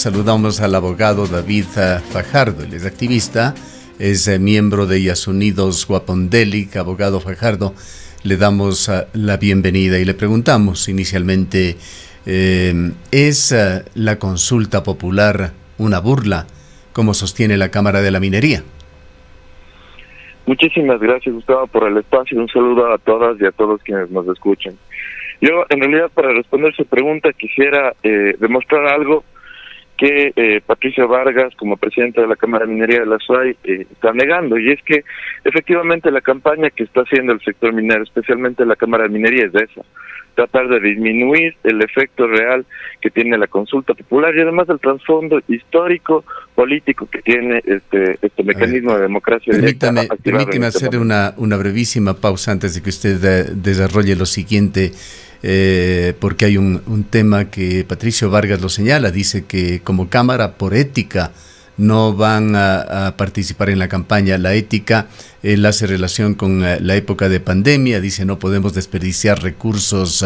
saludamos al abogado David Fajardo. Él es activista, es miembro de Yasunidos Guapondelic. Abogado Fajardo, le damos la bienvenida y le preguntamos inicialmente, ¿es la consulta popular una burla, como sostiene la Cámara de la Minería? Muchísimas gracias, Gustavo, por el espacio. Un saludo a todas y a todos quienes nos escuchan. Yo, en realidad, para responder su pregunta, quisiera demostrar algo que Patricia Vargas, como presidenta de la Cámara de Minería de la SUAY, está negando, y es que efectivamente la campaña que está haciendo el sector minero, especialmente la Cámara de Minería, es esa: tratar de disminuir el efecto real que tiene la consulta popular y además el trasfondo histórico político que tiene este mecanismo de democracia directa. Permítame hacer una brevísima pausa antes de que usted desarrolle lo siguiente, porque hay un tema que Patricio Vargas lo señala. Dice que como Cámara, por ética, no van a participar en la campaña. La ética, él hace relación con la época de pandemia. Dice, no podemos desperdiciar recursos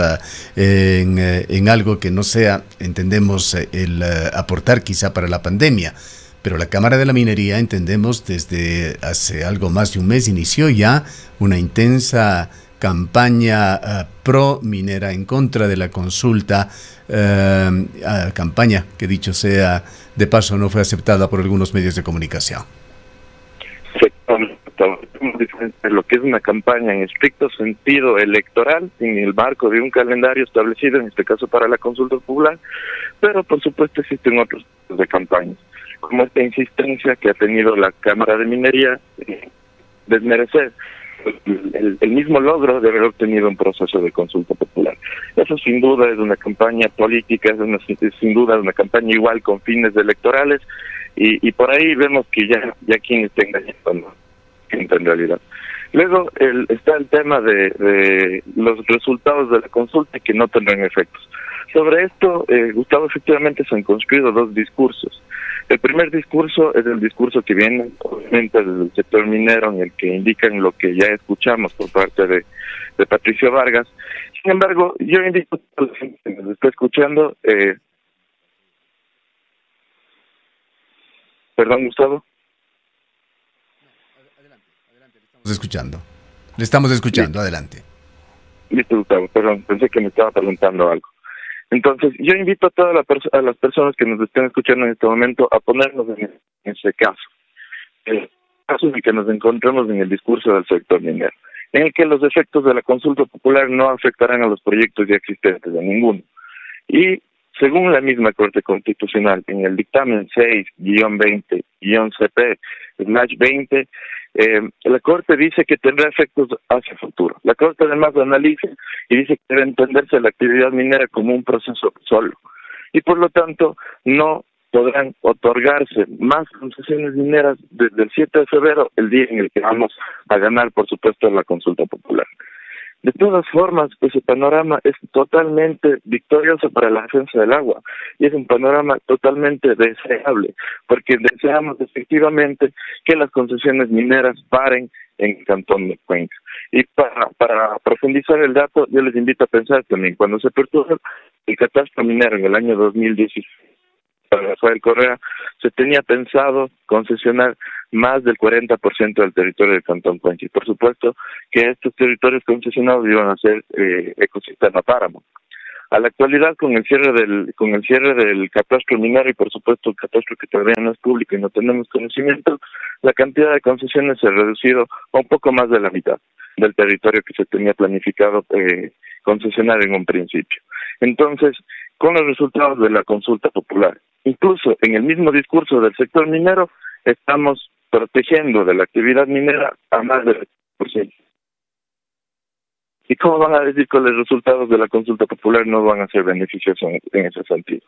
en algo que no sea, entendemos, el aportar quizá para la pandemia. Pero la Cámara de la Minería, entendemos, desde hace algo más de un mes inició ya una intensa campaña pro minera en contra de la consulta, campaña que, dicho sea de paso, no fue aceptada por algunos medios de comunicación. Lo que es una campaña en estricto sentido electoral, en el marco de un calendario establecido, en este caso para la consulta popular, pero por supuesto existen otros tipos de campañas, como esta insistencia que ha tenido la Cámara de Minería desmerecer el mismo logro de haber obtenido un proceso de consulta popular. Eso sin duda es una campaña política, sin duda una campaña igual con fines electorales, y por ahí vemos que ya quien está engañando en realidad. Luego está el tema de los resultados de la consulta que no tendrán efectos. Sobre esto, Gustavo, efectivamente se han construido dos discursos. El primer discurso es el discurso que viene, obviamente, del sector minero, en el que indican lo que ya escuchamos por parte de Patricio Vargas. Sin embargo, yo invito a la gente que nos está escuchando. Perdón, Gustavo. Le estamos escuchando, adelante. Listo, Gustavo, perdón, pensé que me estaba preguntando algo. Entonces, yo invito a todas las personas que nos estén escuchando en este momento a ponernos en ese caso. El caso en el que nos encontramos en el discurso del sector minero, en el que los efectos de la consulta popular no afectarán a los proyectos ya existentes, de ninguno. Y según la misma Corte Constitucional, en el dictamen 6-20-CP/20, la Corte dice que tendrá efectos hacia el futuro. La Corte además lo analiza y dice que debe entenderse la actividad minera como un proceso solo. Y por lo tanto, no podrán otorgarse más concesiones mineras desde el 7 de febrero, el día en el que vamos a ganar, por supuesto, la consulta popular. De todas formas, ese panorama es totalmente victorioso para la defensa del agua, y es un panorama totalmente deseable, porque deseamos efectivamente que las concesiones mineras paren en el cantón de Cuenca. Y para profundizar el dato, yo les invito a pensar también, cuando se aperturó el catastro minero en el año 2016, para Rafael Correa, se tenía pensado concesionar más del 40% del territorio del Cantón Cuenca. Y por supuesto que estos territorios concesionados iban a ser ecosistema páramo. A la actualidad, con el cierre del catastro minero, y por supuesto el catastro que todavía no es público y no tenemos conocimiento, la cantidad de concesiones se ha reducido a un poco más de la mitad del territorio que se tenía planificado concesionar en un principio. Entonces, con los resultados de la consulta popular, incluso en el mismo discurso del sector minero, estamos protegiendo de la actividad minera a más del 20%. ¿Y cómo van a decir que los resultados de la consulta popular no van a ser beneficiosos en ese sentido?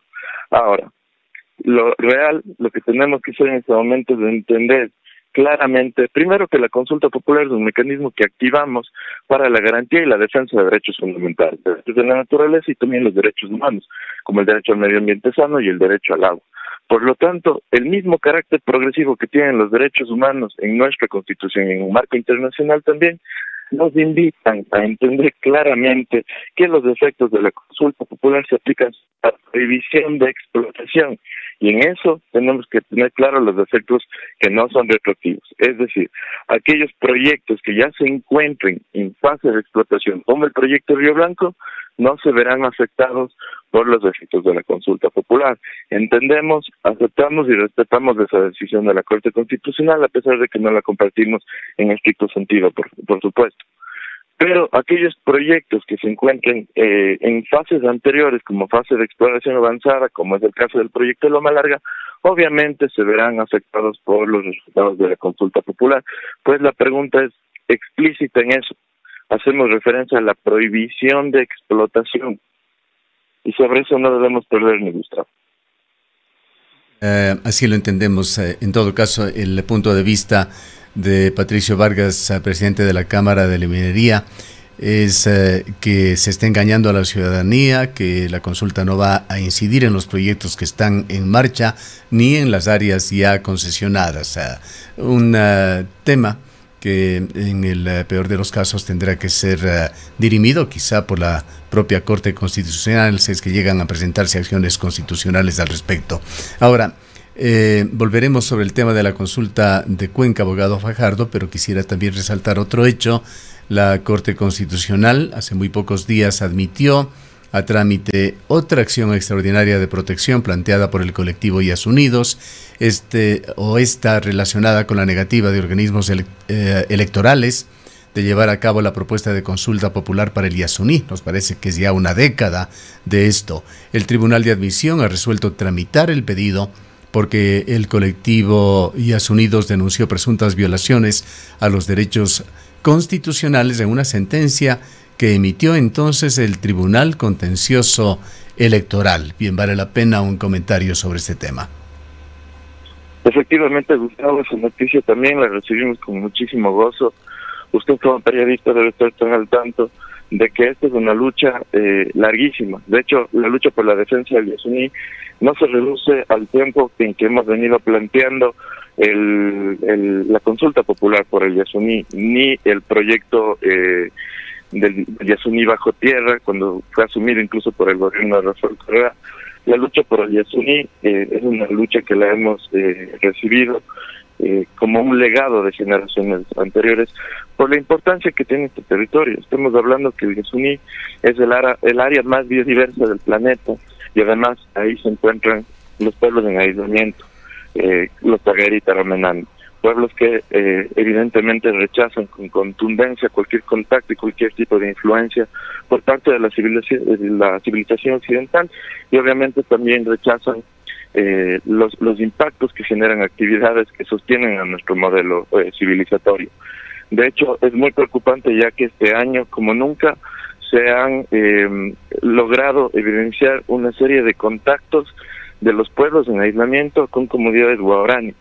Ahora, lo que tenemos que hacer en este momento es entender claramente, primero, que la consulta popular es un mecanismo que activamos para la garantía y la defensa de derechos fundamentales, derechos de la naturaleza y también los derechos humanos, como el derecho al medio ambiente sano y el derecho al agua. Por lo tanto, el mismo carácter progresivo que tienen los derechos humanos en nuestra Constitución y en un marco internacional también, nos invitan a entender claramente que los efectos de la consulta popular se aplican la prohibición de explotación. Y en eso tenemos que tener claros los efectos que no son retroactivos. Es decir, aquellos proyectos que ya se encuentren en fase de explotación, como el proyecto Río Blanco, no se verán afectados por los efectos de la consulta popular. Entendemos, aceptamos y respetamos esa decisión de la Corte Constitucional, a pesar de que no la compartimos en estricto sentido, por supuesto. Pero aquellos proyectos que se encuentren en fases anteriores, como fase de exploración avanzada, como es el caso del proyecto de Loma Larga, obviamente se verán afectados por los resultados de la consulta popular. Pues la pregunta es explícita en eso. Hacemos referencia a la prohibición de explotación. Y sobre eso no debemos perder ni Gustavo. Así lo entendemos. En todo caso, el punto de vista de Patricio Vargas, presidente de la Cámara de la Minería, es que se está engañando a la ciudadanía, que la consulta no va a incidir en los proyectos que están en marcha ni en las áreas ya concesionadas. Un tema que en el peor de los casos tendrá que ser dirimido quizá por la propia Corte Constitucional si es que llegan a presentarse acciones constitucionales al respecto. Ahora, volveremos sobre el tema de la consulta de Cuenca, abogado Fajardo, pero quisiera también resaltar otro hecho. La Corte Constitucional hace muy pocos días admitió a trámite otra acción extraordinaria de protección planteada por el colectivo Yasunidos, esta relacionada con la negativa de organismos electorales de llevar a cabo la propuesta de consulta popular para el Yasuní. Nos parece que es ya una década de esto. El Tribunal de Admisión ha resuelto tramitar el pedido porque el colectivo Yasunidos denunció presuntas violaciones a los derechos constitucionales en una sentencia que emitió entonces el Tribunal Contencioso Electoral. Bien, vale la pena un comentario sobre este tema. Efectivamente, Gustavo, esa noticia también la recibimos con muchísimo gozo. Usted como periodista debe estar tan al tanto de que esta es una lucha larguísima. De hecho, la lucha por la defensa del Yasuní no se reduce al tiempo en que hemos venido planteando la consulta popular por el Yasuní, ni el proyecto del Yasuní bajo tierra, cuando fue asumido incluso por el gobierno de Rafael Correa. La lucha por el Yasuní es una lucha que la hemos recibido como un legado de generaciones anteriores por la importancia que tiene este territorio. Estamos hablando que el Yasuní es el área más biodiversa del planeta y además ahí se encuentran los pueblos en aislamiento, los Tagueri y Taramenán, pueblos que evidentemente rechazan con contundencia cualquier contacto y cualquier tipo de influencia por parte de la civilización occidental, y obviamente también rechazan los impactos que generan actividades que sostienen a nuestro modelo civilizatorio. De hecho, es muy preocupante ya que este año, como nunca, se han logrado evidenciar una serie de contactos de los pueblos en aislamiento con comunidades guaraní.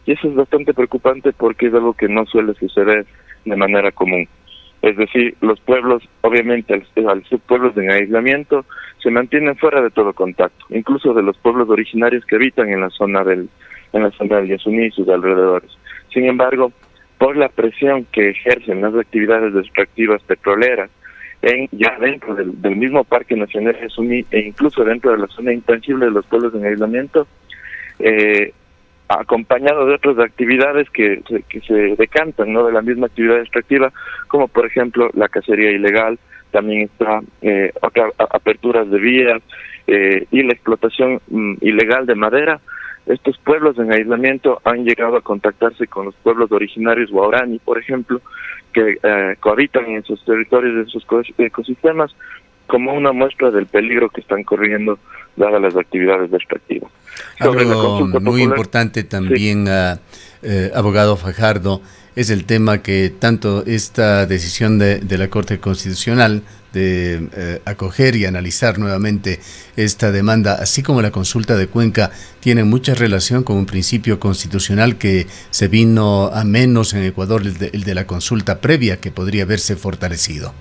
Y eso es bastante preocupante porque es algo que no suele suceder de manera común. Es decir, los pueblos, obviamente, al ser pueblos en aislamiento, se mantienen fuera de todo contacto, incluso de los pueblos originarios que habitan en la zona del Yasuní y sus alrededores. Sin embargo, por la presión que ejercen las actividades extractivas petroleras, ya dentro del mismo Parque Nacional Yasuní e incluso dentro de la zona intangible de los pueblos en aislamiento, acompañado de otras actividades que se decantan, ¿no?, de la misma actividad extractiva, como por ejemplo la cacería ilegal, también está aperturas de vías y la explotación ilegal de madera. Estos pueblos en aislamiento han llegado a contactarse con los pueblos originarios guaraní, por ejemplo, que cohabitan en sus territorios, en sus ecosistemas, como una muestra del peligro que están corriendo dadas las actividades extractivas. Algo muy importante también, sí. Abogado Fajardo, es el tema que tanto esta decisión de la Corte Constitucional de acoger y analizar nuevamente esta demanda, así como la consulta de Cuenca, tiene mucha relación con un principio constitucional que se vino a menos en Ecuador, el de la consulta previa, que podría haberse fortalecido.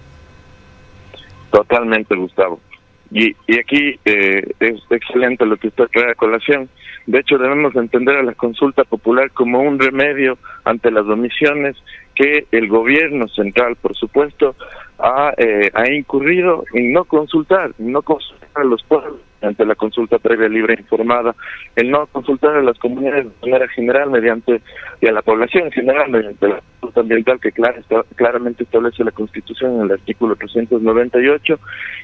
Totalmente, Gustavo. Y aquí es excelente lo que usted trae a colación. De hecho, debemos entender a la consulta popular como un remedio ante las omisiones que el gobierno central, por supuesto, ha incurrido en no consultar a los pueblos. ante la consulta previa, libre e informada, el no consultar a las comunidades de manera general y a la población en general mediante la consulta ambiental que claramente establece la Constitución en el artículo 398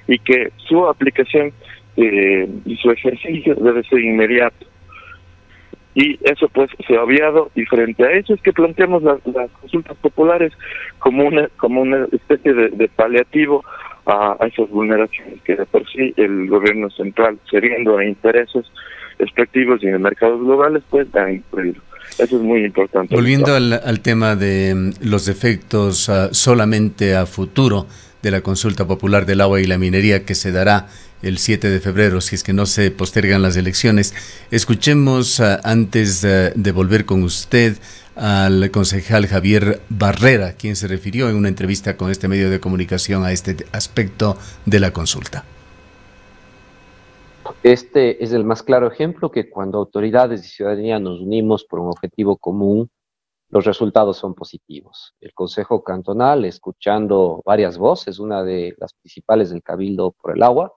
y que su aplicación y su ejercicio debe ser inmediato. Y eso pues se ha obviado, y frente a eso es que planteamos las consultas populares como una especie de paliativo a esas vulneraciones que de por sí el gobierno central, cediendo a intereses extractivos y en mercados globales, pues ha incluido. Eso es muy importante. Volviendo al tema de los efectos solamente a futuro de la consulta popular del agua y la minería que se dará el 7 de febrero, si es que no se postergan las elecciones. Escuchemos, antes de volver con usted, al concejal Javier Barrera, quien se refirió en una entrevista con este medio de comunicación a este aspecto de la consulta. Este es el más claro ejemplo que cuando autoridades y ciudadanía nos unimos por un objetivo común, los resultados son positivos. El Consejo Cantonal, escuchando varias voces, una de las principales del Cabildo por el Agua,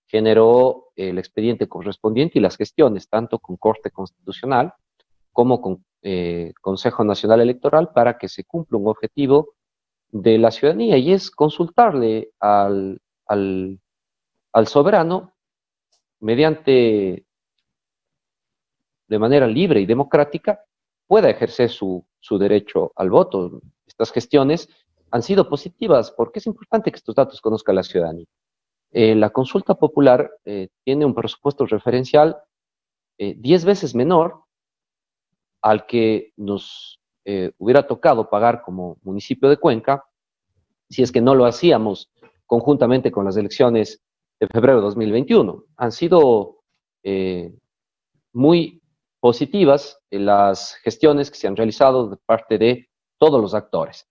generó el expediente correspondiente y las gestiones, tanto con Corte Constitucional como con Consejo Nacional Electoral, para que se cumpla un objetivo de la ciudadanía, y es consultarle al soberano mediante, de manera libre y democrática, pueda ejercer su derecho al voto. Estas gestiones han sido positivas porque es importante que estos datos conozca la ciudadanía. La consulta popular tiene un presupuesto referencial 10 veces menor al que nos hubiera tocado pagar como municipio de Cuenca si es que no lo hacíamos conjuntamente con las elecciones de febrero de 2021. Han sido muy positivas las gestiones que se han realizado de parte de todos los actores.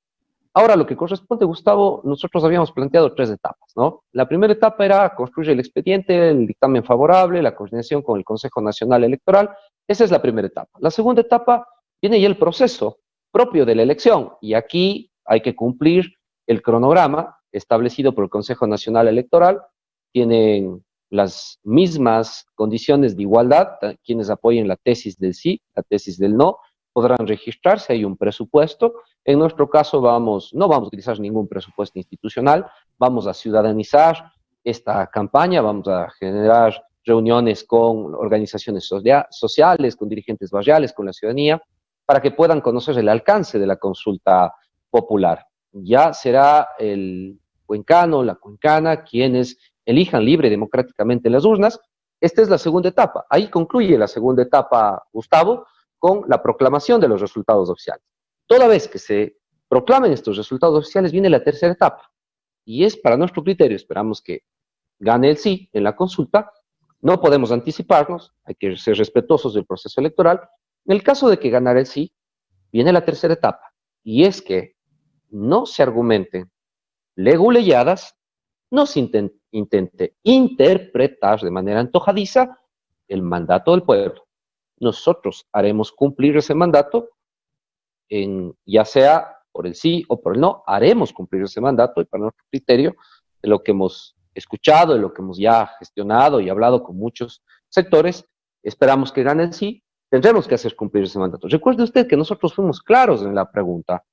Ahora, lo que corresponde, Gustavo, nosotros habíamos planteado 3 etapas, ¿no? La primera etapa era construir el expediente, el dictamen favorable, la coordinación con el Consejo Nacional Electoral. Esa es la primera etapa. La segunda etapa viene ya el proceso propio de la elección, y aquí hay que cumplir el cronograma establecido por el Consejo Nacional Electoral. Tienen las mismas condiciones de igualdad, quienes apoyen la tesis del sí, la tesis del no, podrán registrarse, hay un presupuesto. En nuestro caso no vamos a utilizar ningún presupuesto institucional, vamos a ciudadanizar esta campaña, vamos a generar reuniones con organizaciones sociales, con dirigentes barriales, con la ciudadanía, para que puedan conocer el alcance de la consulta popular. Ya será el cuencano, la cuencana, quienes elijan libre y democráticamente las urnas. Esta es la segunda etapa. Ahí concluye la segunda etapa, Gustavo, con la proclamación de los resultados oficiales. Toda vez que se proclamen estos resultados oficiales, viene la tercera etapa, y es para nuestro criterio. Esperamos que gane el sí en la consulta. No podemos anticiparnos, hay que ser respetuosos del proceso electoral. En el caso de que ganara el sí, viene la tercera etapa, y es que no se argumenten leguleyadas, no se intente interpretar de manera antojadiza el mandato del pueblo. Nosotros haremos cumplir ese mandato, ya sea por el sí o por el no, haremos cumplir ese mandato, y para nuestro criterio, de lo que hemos escuchado, de lo que hemos ya gestionado y hablado con muchos sectores, esperamos que gane el sí, tendremos que hacer cumplir ese mandato. Recuerde usted que nosotros fuimos claros en la pregunta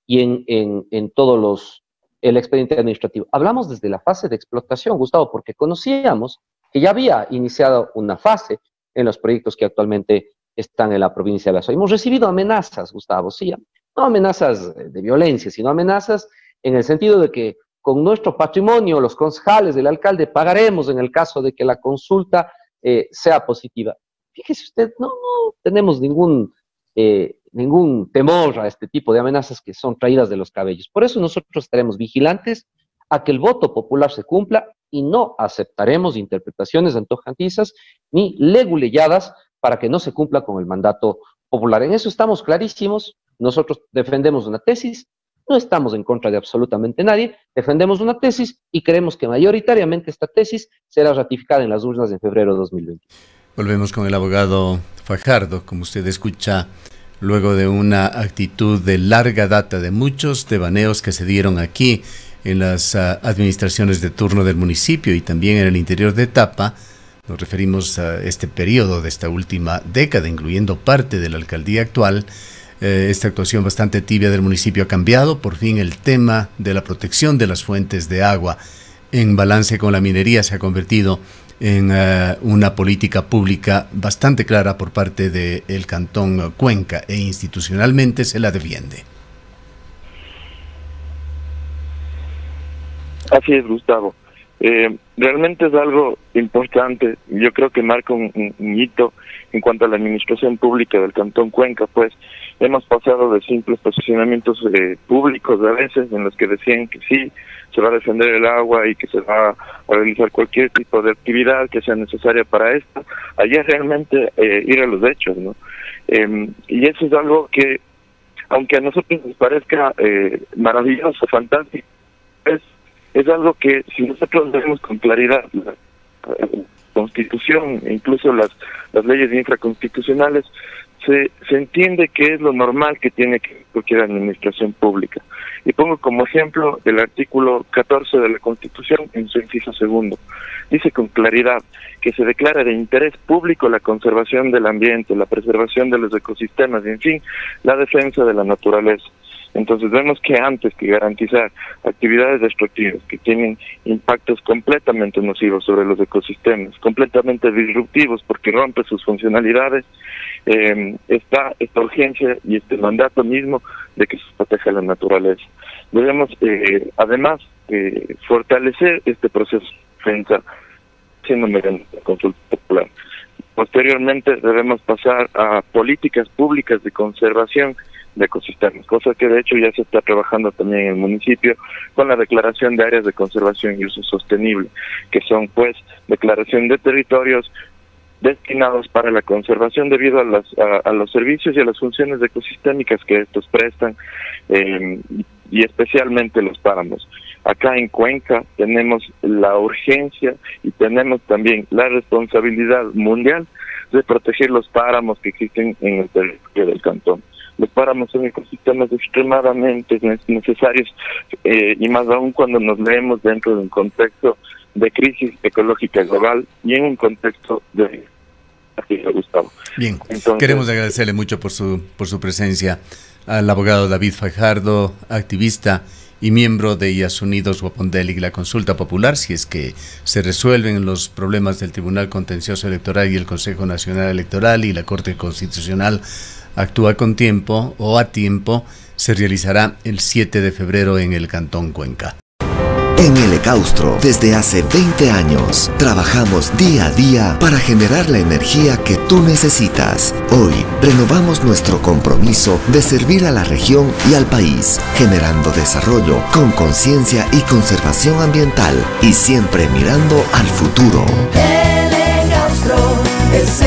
y en todos el expediente administrativo. Hablamos desde la fase de explotación, Gustavo, porque conocíamos que ya había iniciado una fase en los proyectos que actualmente están en la provincia de Azuay. Hemos recibido amenazas, Gustavo, sí, no amenazas de violencia, sino amenazas en el sentido de que con nuestro patrimonio, los concejales del alcalde, pagaremos en el caso de que la consulta sea positiva. Fíjese usted, no tenemos ningún temor a este tipo de amenazas que son traídas de los cabellos. Por eso nosotros estaremos vigilantes a que el voto popular se cumpla y no aceptaremos interpretaciones antojadizas ni leguleyadas para que no se cumpla con el mandato popular. En eso estamos clarísimos. Nosotros defendemos una tesis, no estamos en contra de absolutamente nadie, defendemos una tesis y creemos que mayoritariamente esta tesis será ratificada en las urnas en febrero de 2020. Volvemos con el abogado Fajardo. Como usted escucha, luego de una actitud de larga data de muchos devaneos que se dieron aquí en las administraciones de turno del municipio y también en el interior de Tapa, nos referimos a este periodo de esta última década, incluyendo parte de la alcaldía actual. Esta actuación bastante tibia del municipio ha cambiado. Por fin el tema de la protección de las fuentes de agua en balance con la minería se ha convertido en una política pública bastante clara por parte del Cantón Cuenca, e institucionalmente se la defiende. Así es, Gustavo. Realmente es algo importante. Yo creo que marca un hito en cuanto a la administración pública del Cantón Cuenca, pues hemos pasado de simples posicionamientos públicos a veces en los que decían que sí, se va a defender el agua y que se va a realizar cualquier tipo de actividad que sea necesaria para esto, allá realmente ir a los hechos, ¿no? Y eso es algo que, aunque a nosotros nos parezca maravilloso, fantástico, es algo que si nosotros vemos con claridad la Constitución e incluso las leyes infraconstitucionales, se entiende que es lo normal que tiene que cualquier administración pública. Y pongo como ejemplo el artículo 14 de la Constitución en su inciso segundo. Dice con claridad que se declara de interés público la conservación del ambiente, la preservación de los ecosistemas y, en fin, la defensa de la naturaleza. Entonces vemos que antes que garantizar actividades destructivas que tienen impactos completamente nocivos sobre los ecosistemas, completamente disruptivos porque rompe sus funcionalidades, está esta urgencia y este mandato mismo de que se proteja la naturaleza. Debemos además fortalecer este proceso de defensa siendo mediante la consulta popular. Posteriormente debemos pasar a políticas públicas de conservación de ecosistemas, cosa que de hecho ya se está trabajando también en el municipio con la declaración de áreas de conservación y uso sostenible, que son pues declaración de territorios destinados para la conservación debido a los servicios y a las funciones ecosistémicas que estos prestan, y especialmente los páramos. Acá en Cuenca tenemos la urgencia y tenemos también la responsabilidad mundial de proteger los páramos que existen en el territorio del cantón. Los páramos son ecosistemas extremadamente necesarios, y más aún cuando nos leemos dentro de un contexto de crisis ecológica global y en un contexto de... Gustavo. Bien, entonces, queremos agradecerle mucho por su presencia al abogado David Fajardo, activista y miembro de IAS Unidos Guapondélic, la consulta popular. Si es que se resuelven los problemas del Tribunal Contencioso Electoral y el Consejo Nacional Electoral y la Corte Constitucional actúa con tiempo o a tiempo, se realizará el 7 de febrero en el Cantón Cuenca. En el Ecaustro, desde hace 20 años, trabajamos día a día para generar la energía que tú necesitas. Hoy, renovamos nuestro compromiso de servir a la región y al país, generando desarrollo con conciencia y conservación ambiental y siempre mirando al futuro. El Ecaustro es